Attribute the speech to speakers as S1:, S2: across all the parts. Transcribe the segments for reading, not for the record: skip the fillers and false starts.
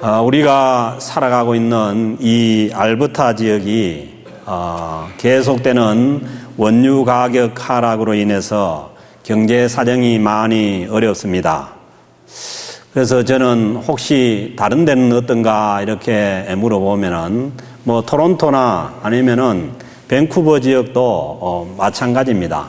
S1: 우리가 살아가고 있는 이 알버타 지역이 계속되는 원유 가격 하락으로 인해서 경제 사정이 많이 어렵습니다. 그래서 저는 혹시 다른 데는 어떤가 이렇게 물어보면은 토론토나 아니면은 밴쿠버 지역도 마찬가지입니다.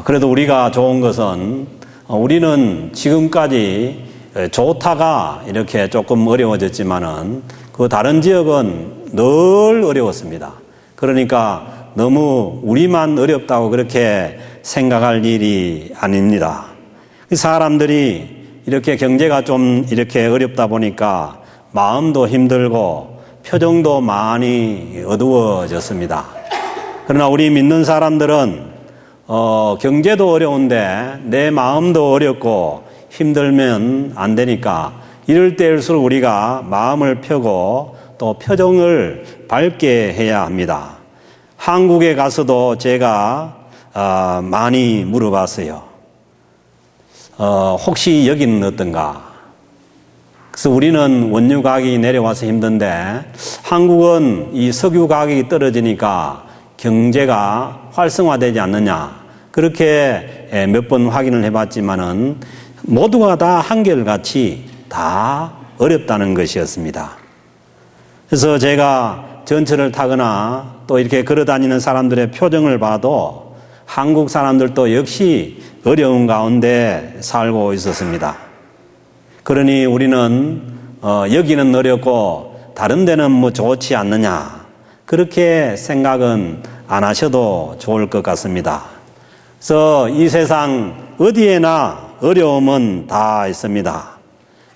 S1: 그래도 우리가 좋은 것은 우리는 지금까지 좋다가 이렇게 조금 어려워졌지만은 그 다른 지역은 늘 어려웠습니다. 그러니까 너무 우리만 어렵다고 그렇게 생각할 일이 아닙니다. 사람들이 이렇게 경제가 좀 이렇게 어렵다 보니까 마음도 힘들고 표정도 많이 어두워졌습니다. 그러나 우리 믿는 사람들은 경제도 어려운데 내 마음도 어렵고 힘들면 안 되니까 이럴 때일수록 우리가 마음을 펴고 또 표정을 밝게 해야 합니다. 한국에 가서도 제가 많이 물어봤어요. 혹시 여기는 어떤가? 그래서 우리는 원유 가격이 내려와서 힘든데 한국은 이 석유 가격이 떨어지니까 경제가 활성화되지 않느냐? 그렇게 몇 번 확인을 해봤지만은 모두가 다 한결같이 다 어렵다는 것이었습니다. 그래서 제가 전철을 타거나 또 이렇게 걸어다니는 사람들의 표정을 봐도 한국 사람들도 역시 어려운 가운데 살고 있었습니다. 그러니 우리는 여기는 어렵고 다른 데는 좋지 않느냐 그렇게 생각은 안 하셔도 좋을 것 같습니다. 그래서 이 세상 어디에나 어려움은 다 있습니다.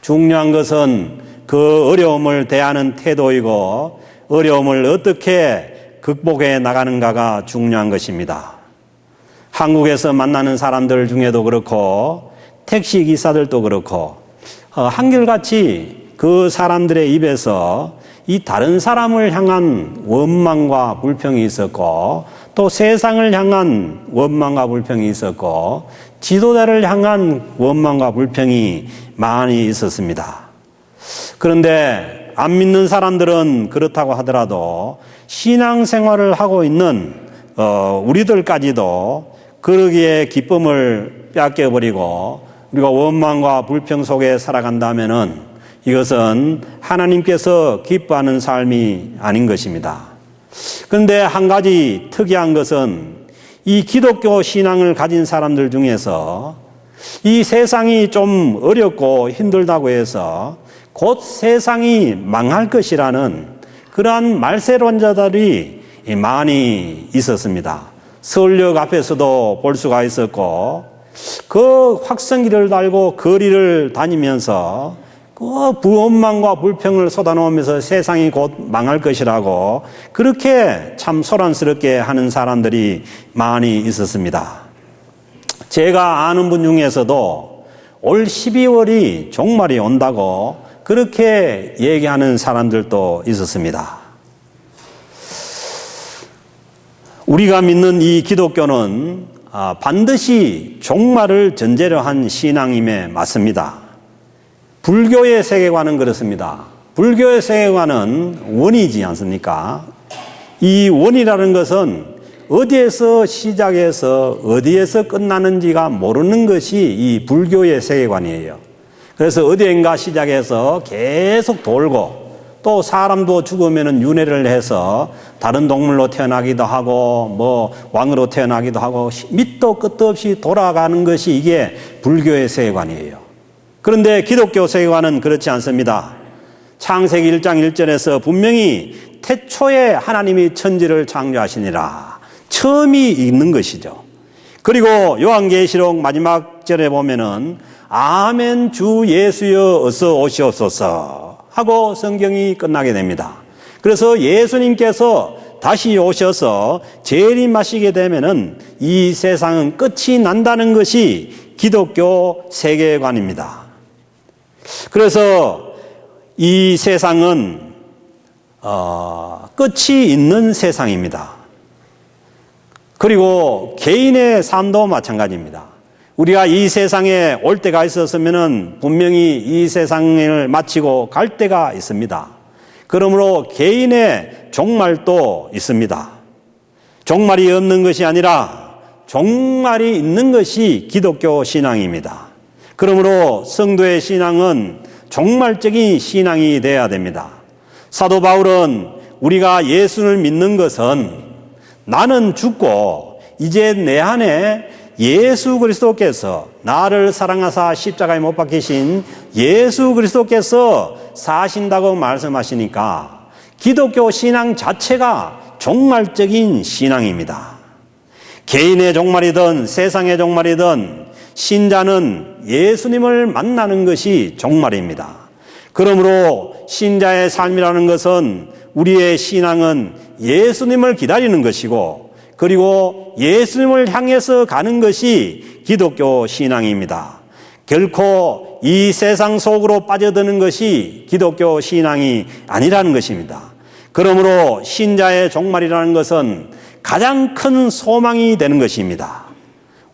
S1: 중요한 것은 그 어려움을 대하는 태도이고 어려움을 어떻게 극복해 나가는가가 중요한 것입니다. 한국에서 만나는 사람들 중에도 그렇고 택시 기사들도 그렇고 한결같이 그 사람들의 입에서 이 다른 사람을 향한 원망과 불평이 있었고 또 세상을 향한 원망과 불평이 있었고 지도자를 향한 원망과 불평이 많이 있었습니다. 그런데 안 믿는 사람들은 그렇다고 하더라도 신앙생활을 하고 있는 우리들까지도 그러기에 기쁨을 뺏겨버리고 우리가 원망과 불평 속에 살아간다면은 이것은 하나님께서 기뻐하는 삶이 아닌 것입니다. 그런데 한 가지 특이한 것은 이 기독교 신앙을 가진 사람들 중에서 이 세상이 좀 어렵고 힘들다고 해서 곧 세상이 망할 것이라는 그러한 말세론자들이 많이 있었습니다. 서울역 앞에서도 볼 수가 있었고 그 확성기를 달고 거리를 다니면서 그 부원망과 불평을 쏟아놓으면서 세상이 곧 망할 것이라고 그렇게 참 소란스럽게 하는 사람들이 많이 있었습니다. 제가 아는 분 중에서도 올 12월이 종말이 온다고 그렇게 얘기하는 사람들도 있었습니다. 우리가 믿는 이 기독교는 반드시 종말을 전제로 한 신앙임에 맞습니다. 불교의 세계관은 그렇습니다. 불교의 세계관은 원이지 않습니까? 이 원이라는 것은 어디에서 시작해서 어디에서 끝나는지가 모르는 것이 이 불교의 세계관이에요. 그래서 어디엔가 시작해서 계속 돌고 또 사람도 죽으면 윤회를 해서 다른 동물로 태어나기도 하고 왕으로 태어나기도 하고 밑도 끝도 없이 돌아가는 것이 이게 불교의 세계관이에요. 그런데 기독교 세계관은 그렇지 않습니다. 창세기 1장 1절에서 분명히 태초에 하나님이 천지를 창조하시니라. 처음이 있는 것이죠. 그리고 요한계시록 마지막 절에 보면은 아멘 주 예수여 어서 오시옵소서 하고 성경이 끝나게 됩니다. 그래서 예수님께서 다시 오셔서 재림하시게 되면은 이 세상은 끝이 난다는 것이 기독교 세계관입니다. 그래서 이 세상은 끝이 있는 세상입니다. 그리고 개인의 삶도 마찬가지입니다. 우리가 이 세상에 올 때가 있었으면은 분명히 이 세상을 마치고 갈 때가 있습니다. 그러므로 개인의 종말도 있습니다. 종말이 없는 것이 아니라 종말이 있는 것이 기독교 신앙입니다. 그러므로 성도의 신앙은 종말적인 신앙이 되어야 됩니다. 사도 바울은 우리가 예수를 믿는 것은 나는 죽고 이제 내 안에 예수 그리스도께서 나를 사랑하사 십자가에 못 박히신 예수 그리스도께서 사신다고 말씀하시니까 기독교 신앙 자체가 종말적인 신앙입니다. 개인의 종말이든 세상의 종말이든 신자는 예수님을 만나는 것이 종말입니다. 그러므로 신자의 삶이라는 것은 우리의 신앙은 예수님을 기다리는 것이고 그리고 예수님을 향해서 가는 것이 기독교 신앙입니다. 결코 이 세상 속으로 빠져드는 것이 기독교 신앙이 아니라는 것입니다. 그러므로 신자의 종말이라는 것은 가장 큰 소망이 되는 것입니다.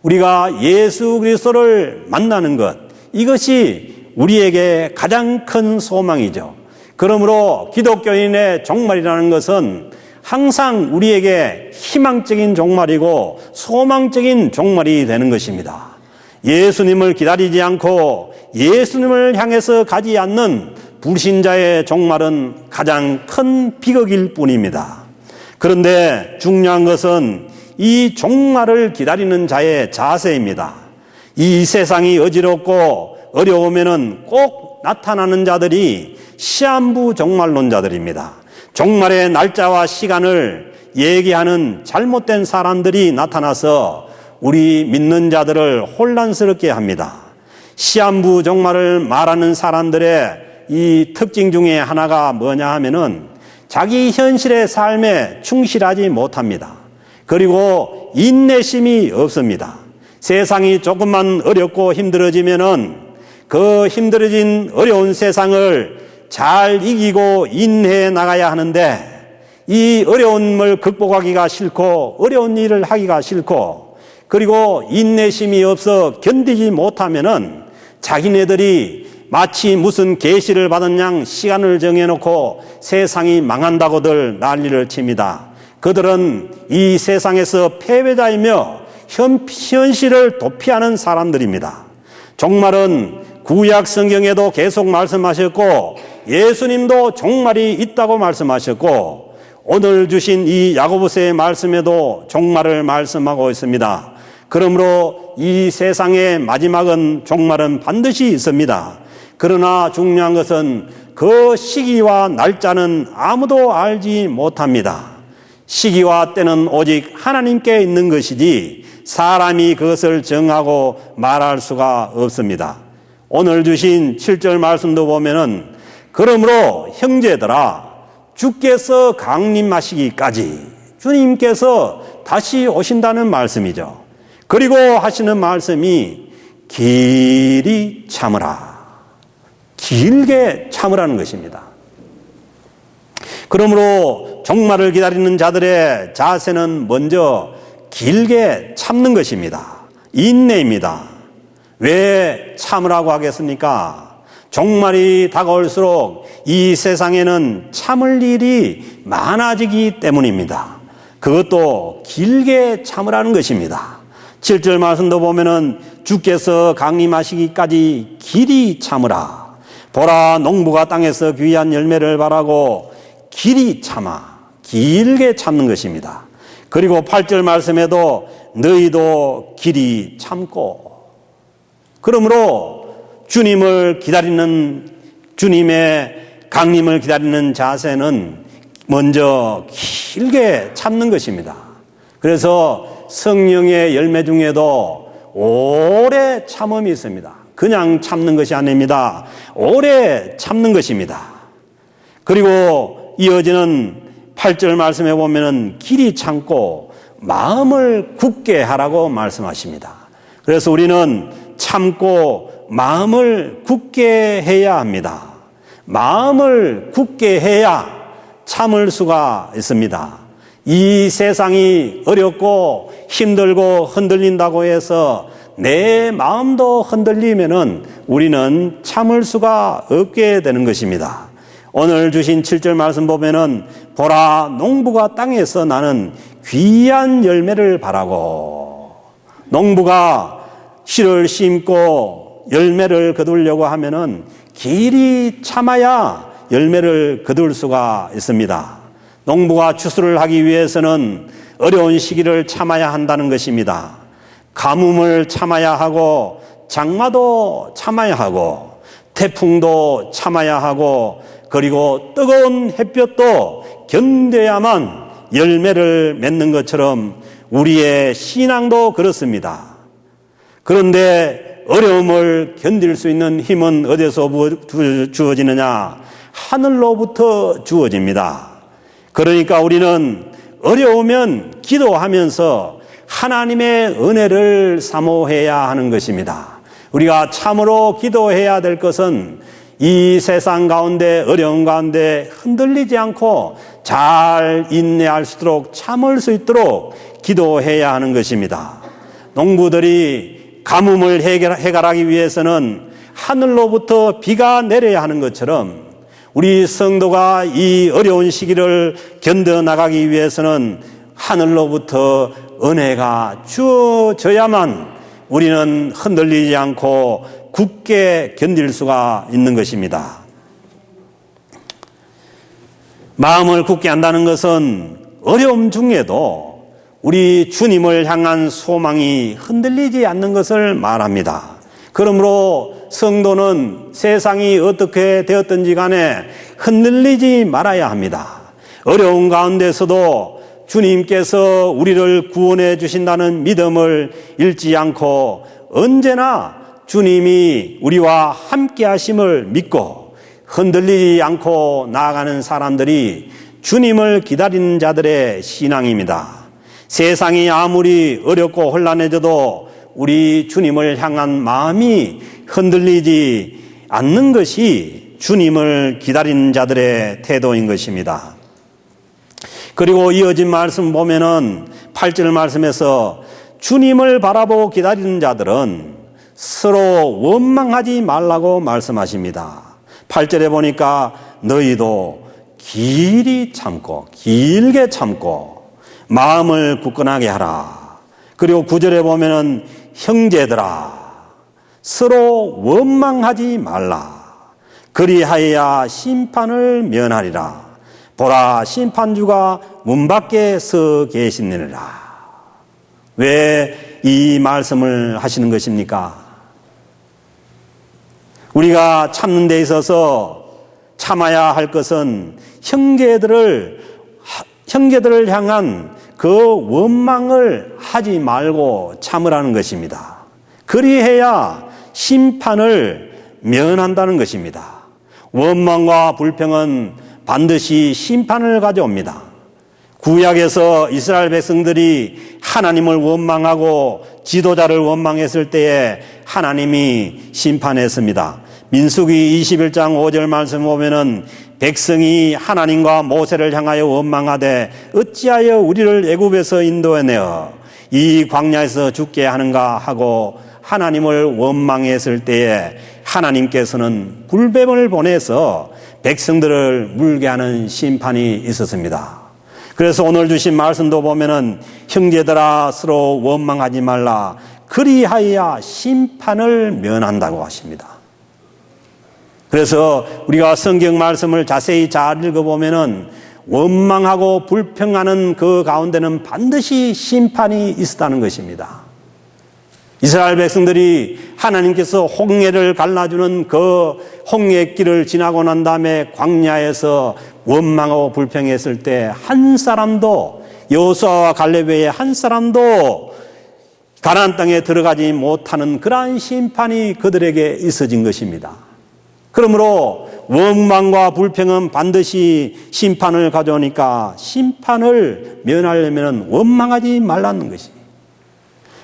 S1: 우리가 예수 그리스도를 만나는 것, 이것이 우리에게 가장 큰 소망이죠. 그러므로 기독교인의 종말이라는 것은 항상 우리에게 희망적인 종말이고 소망적인 종말이 되는 것입니다. 예수님을 기다리지 않고 예수님을 향해서 가지 않는 불신자의 종말은 가장 큰 비극일 뿐입니다. 그런데 중요한 것은 이 종말을 기다리는 자의 자세입니다. 이 세상이 어지럽고 어려우면은 꼭 나타나는 자들이 시한부 종말론자들입니다. 종말의 날짜와 시간을 얘기하는 잘못된 사람들이 나타나서 우리 믿는 자들을 혼란스럽게 합니다. 시한부 종말을 말하는 사람들의 이 특징 중에 하나가 뭐냐 하면은 자기 현실의 삶에 충실하지 못합니다. 그리고 인내심이 없습니다. 세상이 조금만 어렵고 힘들어지면은 그 힘들어진 어려운 세상을 잘 이기고 인내해 나가야 하는데 이 어려움을 극복하기가 싫고 어려운 일을 하기가 싫고 그리고 인내심이 없어 견디지 못하면은 자기네들이 마치 무슨 계시를 받은 양 시간을 정해놓고 세상이 망한다고들 난리를 칩니다. 그들은 이 세상에서 패배자이며 현실을 도피하는 사람들입니다. 종말은 구약 성경에도 계속 말씀하셨고 예수님도 종말이 있다고 말씀하셨고 오늘 주신 이 야고보서의 말씀에도 종말을 말씀하고 있습니다. 그러므로 이 세상의 마지막은 종말은 반드시 있습니다. 그러나 중요한 것은 그 시기와 날짜는 아무도 알지 못합니다. 시기와 때는 오직 하나님께 있는 것이지 사람이 그것을 정하고 말할 수가 없습니다. 오늘 주신 7절 말씀도 보면은 그러므로 형제들아 주께서 강림하시기까지 주님께서 다시 오신다는 말씀이죠. 그리고 하시는 말씀이 길이 참으라. 길게 참으라는 것입니다. 그러므로 종말을 기다리는 자들의 자세는 먼저 길게 참는 것입니다. 인내입니다. 왜 참으라고 하겠습니까? 종말이 다가올수록 이 세상에는 참을 일이 많아지기 때문입니다. 그것도 길게 참으라는 것입니다. 7절 말씀도 보면은 주께서 강림하시기까지 길이 참으라. 보라 농부가 땅에서 귀한 열매를 바라고 길이 참아 길게 참는 것입니다. 그리고 8절 말씀에도 너희도 길이 참고 그러므로 주님을 기다리는 주님의 강림을 기다리는 자세는 먼저 길게 참는 것입니다. 그래서 성령의 열매 중에도 오래 참음이 있습니다. 그냥 참는 것이 아닙니다. 오래 참는 것입니다. 그리고 이어지는 8절 말씀에 보면은 길이 참고 마음을 굳게 하라고 말씀하십니다. 그래서 우리는 참고 마음을 굳게 해야 합니다. 마음을 굳게 해야 참을 수가 있습니다. 이 세상이 어렵고 힘들고 흔들린다고 해서 내 마음도 흔들리면은 우리는 참을 수가 없게 되는 것입니다. 오늘 주신 7절 말씀 보면은 보라, 농부가 땅에서 나는 귀한 열매를 바라고, 농부가 씨를 심고 열매를 거두려고 하면은 길이 참아야 열매를 거둘 수가 있습니다. 농부가 추수를 하기 위해서는 어려운 시기를 참아야 한다는 것입니다. 가뭄을 참아야 하고, 장마도 참아야 하고, 태풍도 참아야 하고, 그리고 뜨거운 햇볕도 견뎌야만 열매를 맺는 것처럼 우리의 신앙도 그렇습니다. 그런데 어려움을 견딜 수 있는 힘은 어디서 주어지느냐? 하늘로부터 주어집니다. 그러니까 우리는 어려우면 기도하면서 하나님의 은혜를 사모해야 하는 것입니다. 우리가 참으로 기도해야 될 것은 이 세상 가운데, 어려운 가운데 흔들리지 않고 잘 인내할 수 있도록, 참을 수 있도록 기도해야 하는 것입니다. 농부들이 가뭄을 해결하기 위해서는 하늘로부터 비가 내려야 하는 것처럼 우리 성도가 이 어려운 시기를 견뎌나가기 위해서는 하늘로부터 은혜가 주어져야만 우리는 흔들리지 않고 굳게 견딜 수가 있는 것입니다. 마음을 굳게 한다는 것은 어려움 중에도 우리 주님을 향한 소망이 흔들리지 않는 것을 말합니다. 그러므로 성도는 세상이 어떻게 되었든지 간에 흔들리지 말아야 합니다. 어려운 가운데서도 주님께서 우리를 구원해 주신다는 믿음을 잃지 않고 언제나 주님이 우리와 함께 하심을 믿고 흔들리지 않고 나아가는 사람들이 주님을 기다리는 자들의 신앙입니다. 세상이 아무리 어렵고 혼란해져도 우리 주님을 향한 마음이 흔들리지 않는 것이 주님을 기다리는 자들의 태도인 것입니다. 그리고 이어진 말씀 보면은 8절 말씀에서 주님을 바라보고 기다리는 자들은 서로 원망하지 말라고 말씀하십니다. 8절에 보니까 너희도 길이 참고, 길게 참고 마음을 굳건하게 하라. 그리고 9절에 보면은 형제들아 서로 원망하지 말라. 그리하여야 심판을 면하리라. 보라, 심판주가 문 밖에 서 계시느니라. 왜 이 말씀을 하시는 것입니까? 우리가 참는 데 있어서 참아야 할 것은 형제들을 향한 그 원망을 하지 말고 참으라는 것입니다. 그리해야 심판을 면한다는 것입니다. 원망과 불평은 반드시 심판을 가져옵니다. 구약에서 이스라엘 백성들이 하나님을 원망하고 지도자를 원망했을 때에 하나님이 심판했습니다. 민수기 21장 5절 말씀 보면은 백성이 하나님과 모세를 향하여 원망하되 어찌하여 우리를 애굽에서 인도해내어 이 광야에서 죽게 하는가 하고 하나님을 원망했을 때에 하나님께서는 불뱀을 보내서 백성들을 물게 하는 심판이 있었습니다. 그래서 오늘 주신 말씀도 보면은 형제들아 서로 원망하지 말라. 그리하여야 심판을 면한다고 하십니다. 그래서 우리가 성경 말씀을 자세히 잘 읽어보면은 원망하고 불평하는 그 가운데는 반드시 심판이 있었다는 것입니다. 이스라엘 백성들이 하나님께서 홍해를 갈라주는 그 홍해길을 지나고 난 다음에 광야에서 원망하고 불평했을 때 한 사람도, 여호수아와 갈렙 외에 한 사람도 가나안 땅에 들어가지 못하는 그러한 심판이 그들에게 있어진 것입니다. 그러므로 원망과 불평은 반드시 심판을 가져오니까 심판을 면하려면 원망하지 말라는 것입니다.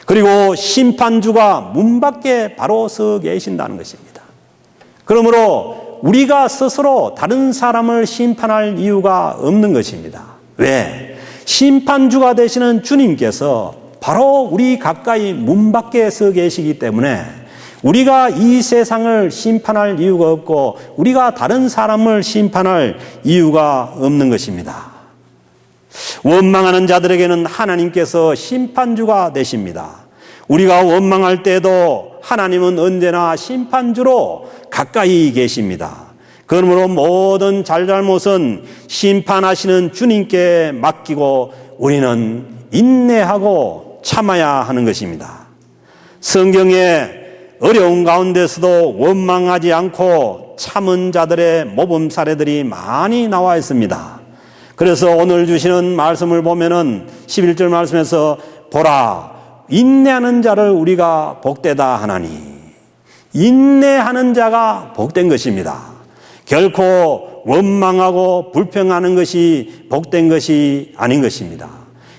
S1: 그리고 심판주가 문 밖에 바로 서 계신다는 것입니다. 그러므로 우리가 스스로 다른 사람을 심판할 이유가 없는 것입니다. 왜? 심판주가 되시는 주님께서 바로 우리 가까이 문 밖에 서 계시기 때문에 우리가 이 세상을 심판할 이유가 없고 우리가 다른 사람을 심판할 이유가 없는 것입니다. 원망하는 자들에게는 하나님께서 심판주가 되십니다. 우리가 원망할 때도 하나님은 언제나 심판주로 가까이 계십니다. 그러므로 모든 잘잘못은 심판하시는 주님께 맡기고 우리는 인내하고 참아야 하는 것입니다. 성경에 어려운 가운데서도 원망하지 않고 참은 자들의 모범 사례들이 많이 나와 있습니다. 그래서 오늘 주시는 말씀을 보면은 11절 말씀에서 보라 인내하는 자를 우리가 복되다 하나니, 인내하는 자가 복된 것입니다. 결코 원망하고 불평하는 것이 복된 것이 아닌 것입니다.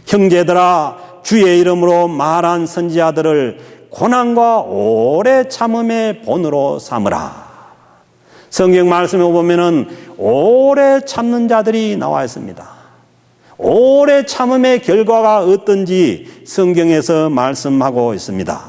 S1: 형제들아 주의 이름으로 말한 선지자들을 고난과 오래 참음의 본으로 삼으라. 성경 말씀에 보면은 오래 참는 자들이 나와 있습니다. 오래 참음의 결과가 어떤지 성경에서 말씀하고 있습니다.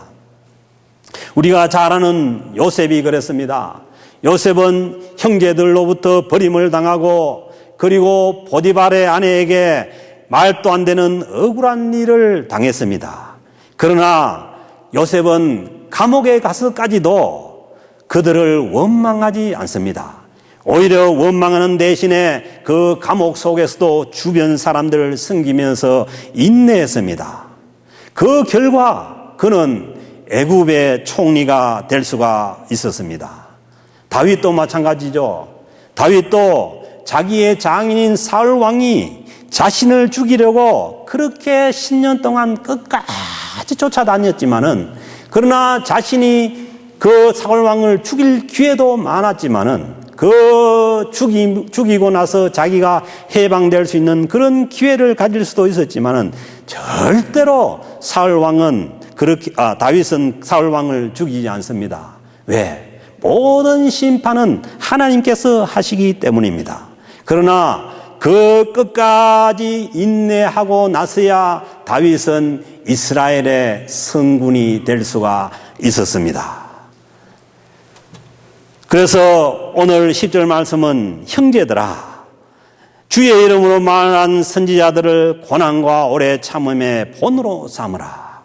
S1: 우리가 잘 아는 요셉이 그랬습니다. 요셉은 형제들로부터 버림을 당하고 그리고 보디발의 아내에게 말도 안 되는 억울한 일을 당했습니다. 그러나 요셉은 감옥에 가서까지도 그들을 원망하지 않습니다. 오히려 원망하는 대신에 그 감옥 속에서도 주변 사람들을 섬기면서 인내했습니다. 그 결과 그는 애굽의 총리가 될 수가 있었습니다. 다윗도 마찬가지죠. 다윗도 자기의 장인인 사울 왕이 자신을 죽이려고 그렇게 10년 동안 끝까지 쫓아다녔지만은, 그러나 자신이 그 사울 왕을 죽일 기회도 많았지만은 죽이고 나서 자기가 해방될 수 있는 그런 기회를 가질 수도 있었지만은 절대로 다윗은 사울 왕을 죽이지 않습니다. 왜? 모든 심판은 하나님께서 하시기 때문입니다. 그러나 그 끝까지 인내하고 나서야 다윗은 이스라엘의 성군이 될 수가 있었습니다. 그래서 오늘 10절 말씀은 형제들아 주의 이름으로 말한 선지자들을 고난과 오래 참음의 본으로 삼으라.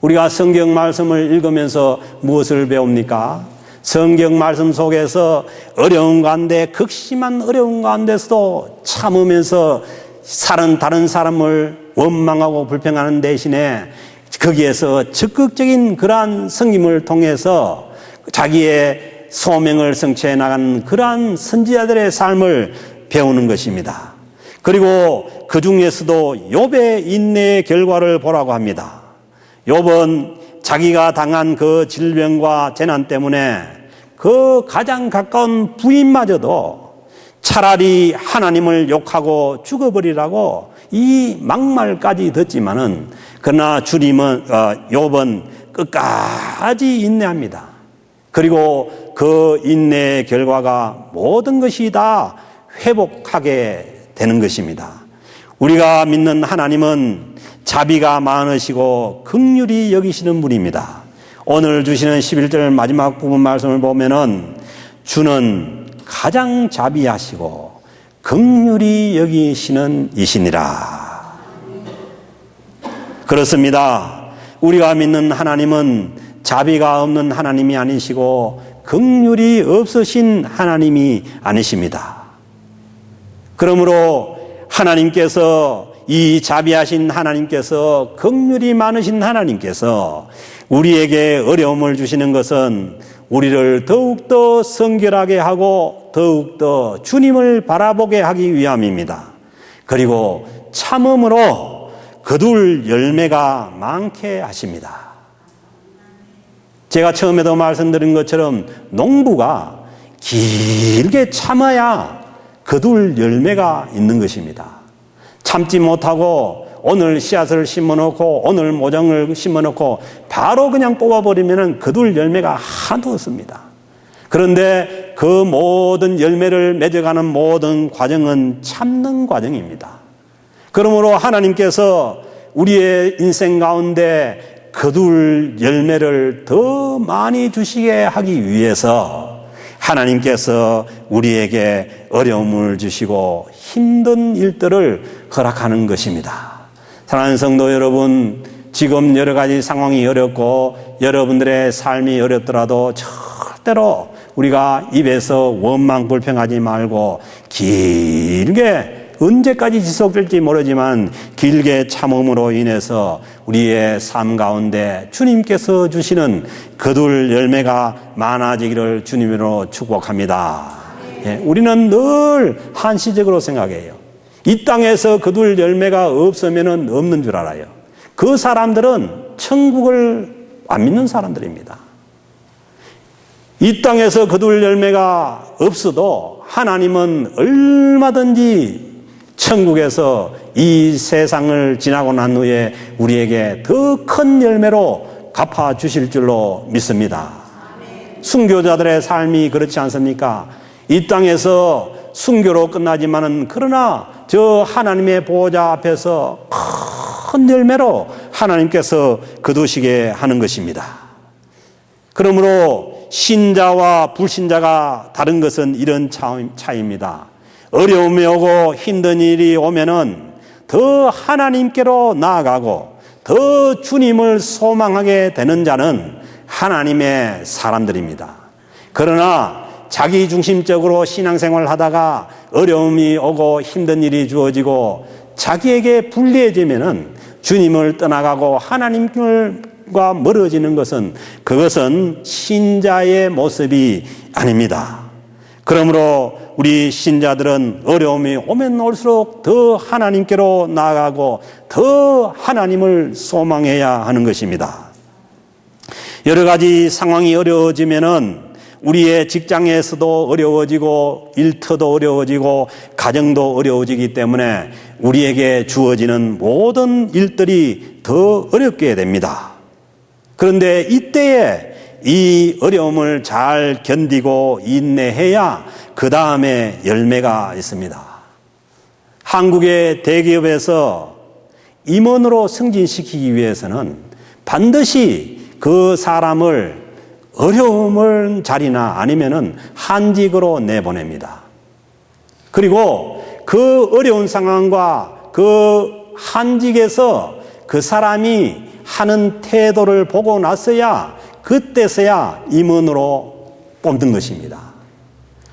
S1: 우리가 성경 말씀을 읽으면서 무엇을 배웁니까? 성경 말씀 속에서 어려운 가운데, 극심한 어려운 가운데서도 참으면서 다른 사람을 원망하고 불평하는 대신에 거기에서 적극적인 그러한 섬김을 통해서 자기의 소명을 성취해 나가는 그러한 선지자들의 삶을 배우는 것입니다. 그리고 그 중에서도 욥의 인내의 결과를 보라고 합니다. 욥은 자기가 당한 그 질병과 재난 때문에 그 가장 가까운 부인마저도 차라리 하나님을 욕하고 죽어버리라고 이 막말까지 듣지만은, 그러나 욥은 끝까지 인내합니다. 그리고 그 인내의 결과가 모든 것이 다 회복하게 되는 것입니다. 우리가 믿는 하나님은 자비가 많으시고 긍휼히 여기시는 분입니다. 오늘 주시는 11절 마지막 부분 말씀을 보면은 주는 가장 자비하시고 긍휼히 여기시는 이시니라. 그렇습니다. 우리가 믿는 하나님은 자비가 없는 하나님이 아니시고 긍휼이 없으신 하나님이 아니십니다. 그러므로 하나님께서, 이 자비하신 하나님께서, 긍휼이 많으신 하나님께서 우리에게 어려움을 주시는 것은 우리를 더욱더 성결하게 하고 더욱더 주님을 바라보게 하기 위함입니다. 그리고 참음으로 거둘 열매가 많게 하십니다. 제가 처음에도 말씀드린 것처럼 농부가 길게 참아야 거둘 열매가 있는 것입니다. 참지 못하고 오늘 씨앗을 심어놓고 오늘 모종을 심어놓고 바로 그냥 뽑아버리면 거둘 열매가 하나도 없습니다. 그런데 그 모든 열매를 맺어가는 모든 과정은 참는 과정입니다. 그러므로 하나님께서 우리의 인생 가운데 거둘 열매를 더 많이 주시게 하기 위해서 하나님께서 우리에게 어려움을 주시고 힘든 일들을 허락하는 것입니다. 사랑하는 성도 여러분, 지금 여러 가지 상황이 어렵고 여러분들의 삶이 어렵더라도 절대로 우리가 입에서 원망 불평하지 말고 길게, 언제까지 지속될지 모르지만 길게 참음으로 인해서 우리의 삶 가운데 주님께서 주시는 거둘 열매가 많아지기를 주님으로 축복합니다. 예, 우리는 늘 한시적으로 생각해요. 이 땅에서 거둘 열매가 없으면 없는 줄 알아요. 그 사람들은 천국을 안 믿는 사람들입니다. 이 땅에서 거둘 열매가 없어도 하나님은 얼마든지 천국에서 이 세상을 지나고 난 후에 우리에게 더 큰 열매로 갚아주실 줄로 믿습니다. 순교자들의 삶이 그렇지 않습니까? 이 땅에서 순교로 끝나지만은 그러나 저 하나님의 보호자 앞에서 큰 열매로 하나님께서 거두시게 하는 것입니다. 그러므로 신자와 불신자가 다른 것은 이런 차이입니다. 어려움이 오고 힘든 일이 오면은 더 하나님께로 나아가고 더 주님을 소망하게 되는 자는 하나님의 사람들입니다. 그러나 자기 중심적으로 신앙생활을 하다가 어려움이 오고 힘든 일이 주어지고 자기에게 불리해지면은 주님을 떠나가고 하나님과 멀어지는 것은 그것은 신자의 모습이 아닙니다. 그러므로 우리 신자들은 어려움이 오면 올수록 더 하나님께로 나아가고 더 하나님을 소망해야 하는 것입니다. 여러 가지 상황이 어려워지면은 우리의 직장에서도 어려워지고 일터도 어려워지고 가정도 어려워지기 때문에 우리에게 주어지는 모든 일들이 더 어렵게 됩니다. 그런데 이때에 이 어려움을 잘 견디고 인내해야 그 다음에 열매가 있습니다. 한국의 대기업에서 임원으로 승진시키기 위해서는 반드시 그 사람을 어려움을 자리나 아니면은 한직으로 내보냅니다. 그리고 그 어려운 상황과 그 한직에서 그 사람이 하는 태도를 보고 나서야 그때서야 임원으로 뽑는 것입니다.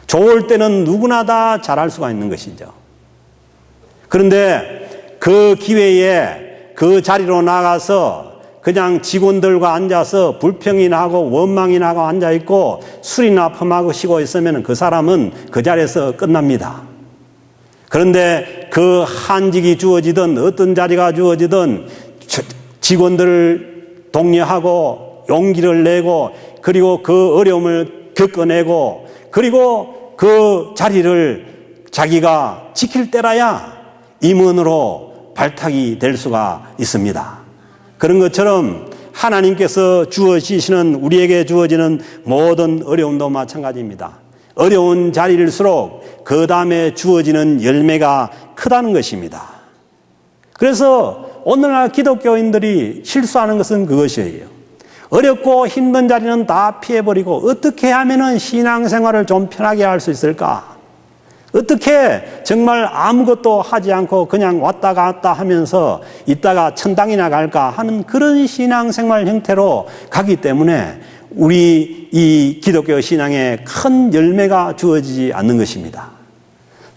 S1: 좋을 때는 누구나 다 잘할 수가 있는 것이죠. 그런데 그 기회에 그 자리로 나가서 그냥 직원들과 앉아서 불평이나 하고 원망이나 하고 앉아있고 술이나 펌하고 쉬고 있으면 그 사람은 그 자리에서 끝납니다. 그런데 그 한직이 주어지든 어떤 자리가 주어지든 직원들을 독려하고 용기를 내고 그리고 그 어려움을 겪어내고 그리고 그 자리를 자기가 지킬 때라야 임원으로 발탁이 될 수가 있습니다. 그런 것처럼 하나님께서 주어지시는 우리에게 주어지는 모든 어려움도 마찬가지입니다. 어려운 자리일수록 그 다음에 주어지는 열매가 크다는 것입니다. 그래서 오늘날 기독교인들이 실수하는 것은 그것이에요. 어렵고 힘든 자리는 다 피해버리고 어떻게 하면은 신앙생활을 좀 편하게 할 수 있을까? 어떻게 정말 아무것도 하지 않고 그냥 왔다 갔다 하면서 있다가 천당이나 갈까 하는 그런 신앙생활 형태로 가기 때문에 우리 이 기독교 신앙에 큰 열매가 주어지지 않는 것입니다.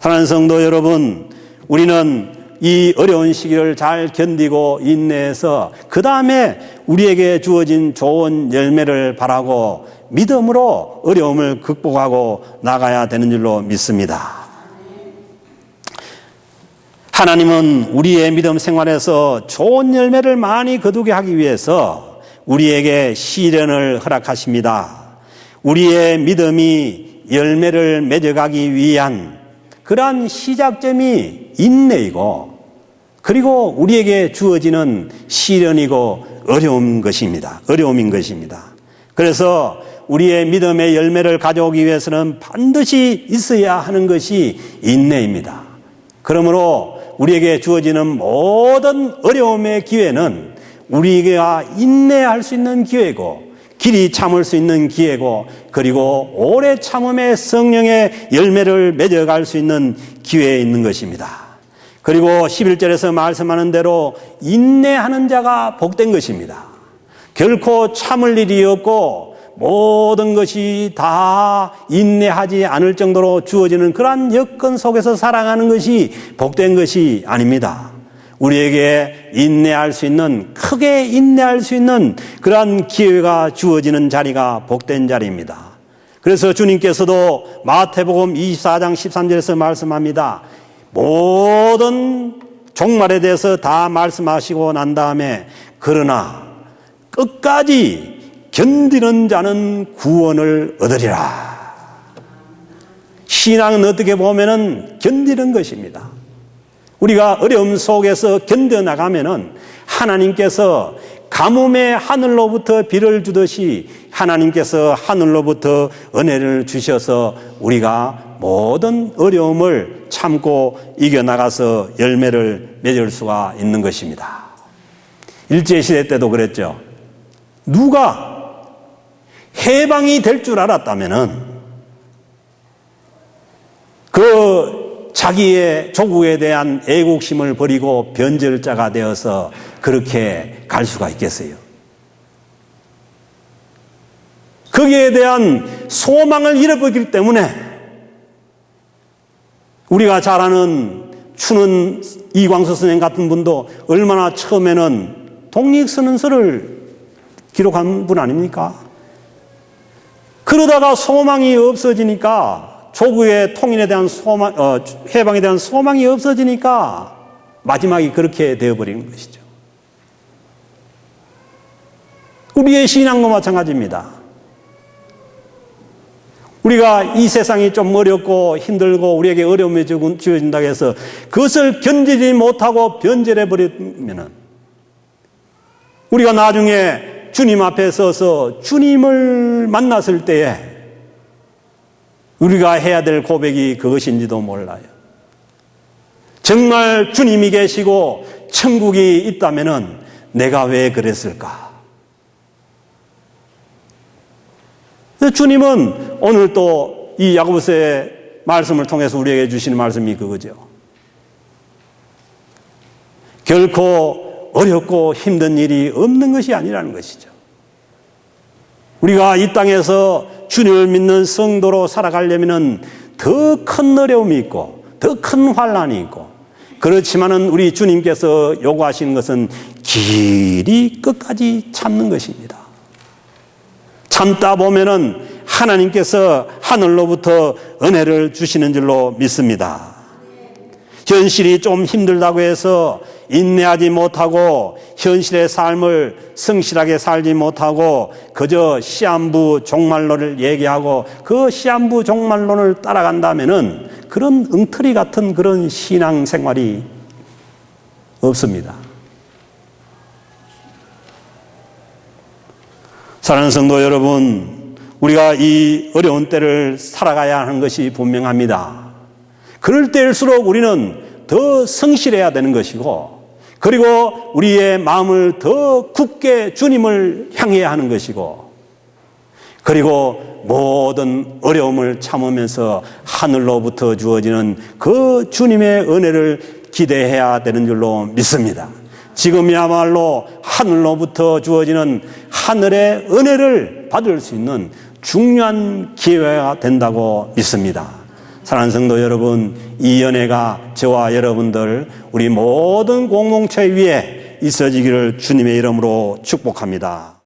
S1: 사랑하는 성도 여러분, 우리는 이 어려운 시기를 잘 견디고 인내해서 그 다음에 우리에게 주어진 좋은 열매를 바라고 믿음으로 어려움을 극복하고 나가야 되는 줄로 믿습니다. 하나님은 우리의 믿음 생활에서 좋은 열매를 많이 거두게 하기 위해서 우리에게 시련을 허락하십니다. 우리의 믿음이 열매를 맺어가기 위한 그러한 시작점이 인내이고 그리고 우리에게 주어지는 시련이고 어려운 것입니다. 어려움인 것입니다. 그래서 우리의 믿음의 열매를 가져오기 위해서는 반드시 있어야 하는 것이 인내입니다. 그러므로 우리에게 주어지는 모든 어려움의 기회는 우리가 인내할 수 있는 기회고, 길이 참을 수 있는 기회고, 그리고 오래 참음의 성령의 열매를 맺어갈 수 있는 기회에 있는 것입니다. 그리고 11절에서 말씀하는 대로 인내하는 자가 복된 것입니다. 결코 참을 일이 없고 모든 것이 다 인내하지 않을 정도로 주어지는 그러한 여건 속에서 살아가는 것이 복된 것이 아닙니다. 우리에게 인내할 수 있는, 크게 인내할 수 있는 그러한 기회가 주어지는 자리가 복된 자리입니다. 그래서 주님께서도 마태복음 24장 13절에서 말씀합니다. 모든 종말에 대해서 다 말씀하시고 난 다음에 그러나 끝까지 견디는 자는 구원을 얻으리라. 신앙은 어떻게 보면은 견디는 것입니다. 우리가 어려움 속에서 견뎌나가면은 하나님께서 가뭄의 하늘로부터 비를 주듯이 하나님께서 하늘로부터 은혜를 주셔서 우리가 모든 어려움을 참고 이겨나가서 열매를 맺을 수가 있는 것입니다. 일제시대 때도 그랬죠. 누가 해방이 될 줄 알았다면은 그 자기의 조국에 대한 애국심을 버리고 변절자가 되어서 그렇게 갈 수가 있겠어요. 거기에 대한 소망을 잃어버리기 때문에 우리가 잘 아는 추는 이광수 선생 같은 분도 얼마나 처음에는 독립선언서를 기록한 분 아닙니까? 그러다가 소망이 없어지니까 조국의 통일에 대한 소망, 해방에 대한 소망이 없어지니까 마지막이 그렇게 되어버리는 것이죠. 우리의 신앙도 마찬가지입니다. 우리가 이 세상이 좀 어렵고 힘들고 우리에게 어려움이 주어진다고 해서 그것을 견디지 못하고 변절해버리면 우리가 나중에 주님 앞에 서서 주님을 만났을 때에 우리가 해야 될 고백이 그것인지도 몰라요. 정말 주님이 계시고 천국이 있다면은 내가 왜 그랬을까? 주님은 오늘 또 이 야고보서의 말씀을 통해서 우리에게 주시는 말씀이 그거죠. 결코 어렵고 힘든 일이 없는 것이 아니라는 것이죠. 우리가 이 땅에서 주님을 믿는 성도로 살아가려면 더 큰 어려움이 있고 더 큰 환난이 있고, 그렇지만은 우리 주님께서 요구하시는 것은 길이 끝까지 참는 것입니다. 참다 보면은 하나님께서 하늘로부터 은혜를 주시는 줄로 믿습니다. 현실이 좀 힘들다고 해서 인내하지 못하고 현실의 삶을 성실하게 살지 못하고 그저 시한부 종말론을 얘기하고 그 시한부 종말론을 따라간다면은 그런 엉터리 같은 그런 신앙생활이 없습니다. 사랑하는 성도 여러분, 우리가 이 어려운 때를 살아가야 하는 것이 분명합니다. 그럴 때일수록 우리는 더 성실해야 되는 것이고, 그리고 우리의 마음을 더 굳게 주님을 향해야 하는 것이고, 그리고 모든 어려움을 참으면서 하늘로부터 주어지는 그 주님의 은혜를 기대해야 되는 줄로 믿습니다. 지금이야말로 하늘로부터 주어지는 하늘의 은혜를 받을 수 있는 중요한 기회가 된다고 믿습니다. 사랑하는 성도 여러분, 이 연회가 저와 여러분들 우리 모든 공동체 위에 있어지기를 주님의 이름으로 축복합니다.